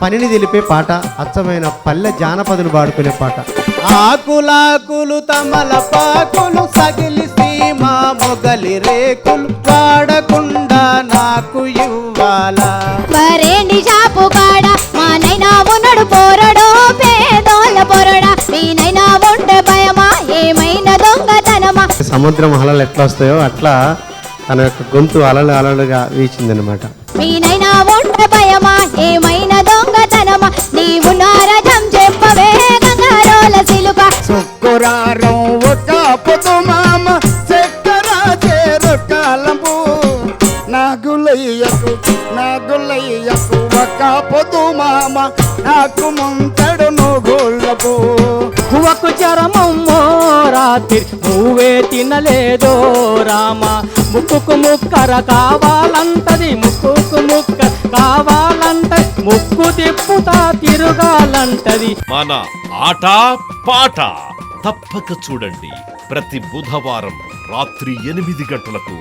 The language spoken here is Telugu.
పనిని తెలిపే పాట, అచ్చమైన పల్లె జానపదులు పాడుకునే పాట. ఆకులాకులు తమలపాకులు సగిలి సీమ మొగలి రేకులు వాడకుండా నాకు ఇవ్వాలా. వరేండి షాపు కాడ మా నైనా ఉన్నాడు పోరడో పేదోళ్ళ పొరడా, మీ నైనా ఉంటే భయమా ఏమైనా దొంగతనమా. సముద్రం అలలు ఎట్లా వస్తాయో అట్లా తన యొక్క గొంతు అలలు అలలుగా వీచిందనమాట. మీ నైనా ఉంటే భయమా ఏమైనా దొంగతనమా, నీవు నారదం చెప్పవే గంగారోల సిలుక. శుక్రారం ఒక పొద్దు మామ చక్కెర చేరుకాలము, నాగులయ్యకు ఒక పొద్దు మామ నాకు ముంతడు నువ్వులకు. కువకు చరమమ్మో రాత్రి నువ్వే తినలేదో రామ, ముక్కుకు ముక్కర కావాలంటది, ముక్కుకు ముక్క కావాలంటది, ముక్కు తిప్పుతా తిరగాలంటది. మన ఆట పాట తప్పక చూడండి. ప్రతి బుధవారం రాత్రి 8 గంటలకు